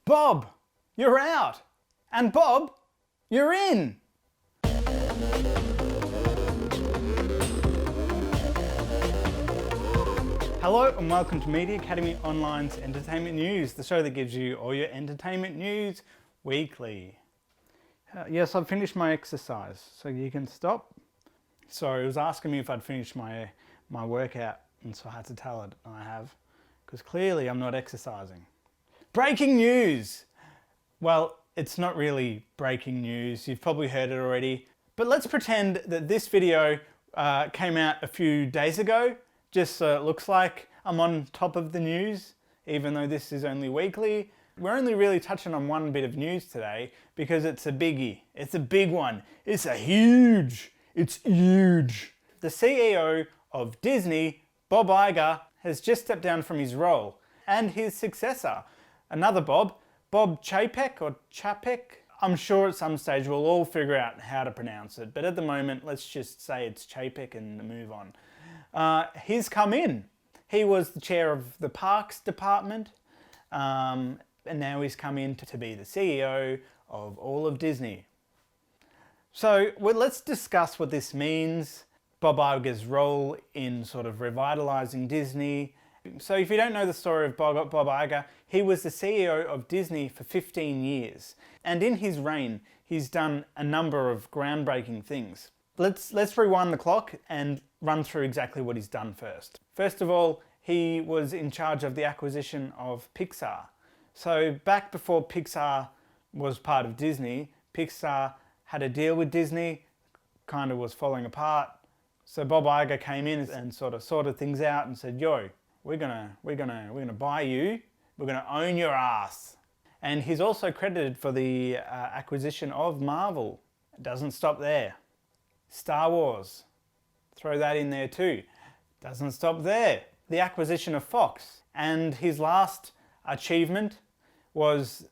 Bob, you're out. And Bob, you're in. Hello and welcome to Media Academy Online's Entertainment News, the show that gives you all your entertainment news weekly. Yes, I've finished my exercise, so you can stop. So it was asking me if I'd finished my workout, and so I had to tell it, and I have, because clearly I'm not exercising. Breaking news! Well, it's not really breaking news, you've probably heard it already, but let's pretend that this video came out a few days ago, just so it looks like I'm on top of the news, even though this is only weekly. We're only really touching on one bit of news today because it's a biggie. It's a big one. It's huge. The CEO of Disney, Bob Iger, has just stepped down from his role, and his successor, another Bob Chapek or Chapek. I'm sure at some stage we'll all figure out how to pronounce it, but at the moment let's just say it's Chapek and move on. He's come in. He was the chair of the Parks Department, and now he's come in to be the CEO of all of Disney. So let's discuss what this means, Bob Iger's role in sort of revitalizing Disney. So if you don't know the story of Bob Iger, he was the CEO of Disney for 15 years. And in his reign, he's done a number of groundbreaking things. Let's rewind the clock and run through exactly what he's done first. First of all, he was in charge of the acquisition of Pixar. So back before Pixar was part of Disney, Pixar had a deal with Disney, kind of was falling apart. So Bob Iger came in and sort of sorted things out and said, yo, we're gonna buy you, we're gonna own your ass. And he's also credited for the acquisition of Marvel. It doesn't stop there. Star Wars, throw that in there too. Doesn't stop there. The acquisition of Fox. And his last achievement was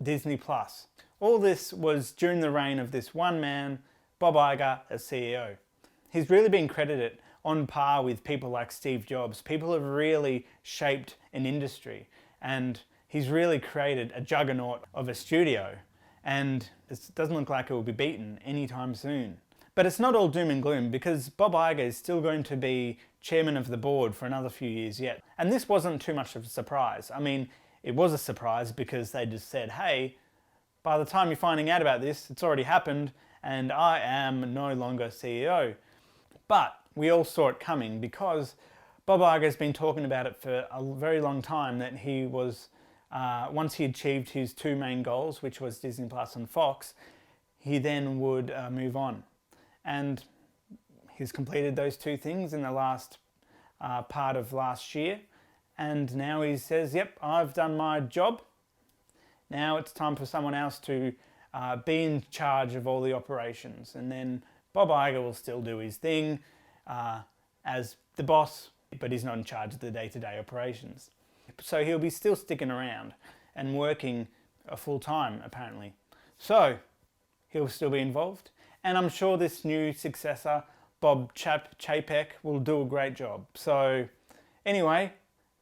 Disney Plus. All this was during the reign of this one man, Bob Iger, as CEO. He's really been credited on par with people like Steve Jobs. People have really shaped an industry, and he's really created a juggernaut of a studio, and it doesn't look like it will be beaten anytime soon. But it's not all doom and gloom, because Bob Iger is still going to be chairman of the board for another few years yet. And this wasn't too much of a surprise. I mean, it was a surprise because they just said, hey, by the time you're finding out about this, it's already happened, and I am no longer CEO. But we all saw it coming because Bob Iger has been talking about it for a very long time, that he was, once he achieved his two main goals, which was Disney Plus and Fox, he then would move on. And he's completed those two things in the last part of last year. And now he says, yep, I've done my job. Now it's time for someone else to be in charge of all the operations. And then Bob Iger will still do his thing as the boss, but he's not in charge of the day-to-day operations. So he'll be still sticking around and working full time, apparently. So he'll still be involved. And I'm sure this new successor, Bob Chapek, will do a great job. So anyway,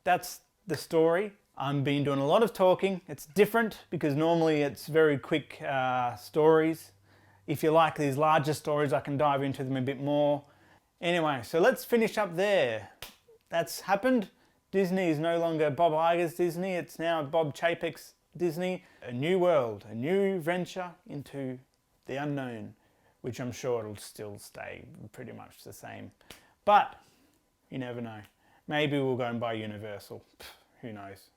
that's the story. I've been doing a lot of talking. It's different because normally it's very quick stories. If you like these larger stories, I can dive into them a bit more. Anyway, so let's finish up there. That's happened. Disney is no longer Bob Iger's Disney. It's now Bob Chapek's Disney. A new world, a new venture into the unknown, which I'm sure it'll still stay pretty much the same. But you never know. Maybe we'll go and buy Universal. Who knows?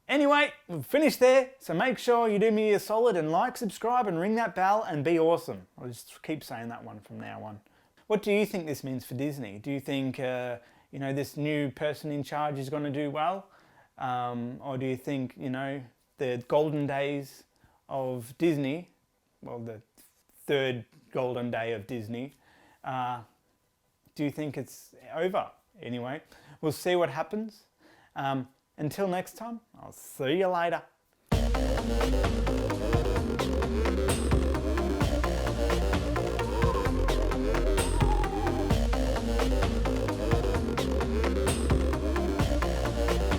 Anyway, we've finished there, so make sure you do me a solid and like, subscribe and ring that bell and be awesome. I'll just keep saying that one from now on. What do you think this means for Disney? Do you think this new person in charge is going to do well? Or do you think, the golden days of Disney, well, the third golden day of Disney, do you think it's over? Anyway, we'll see what happens. Until next time, I'll see you later.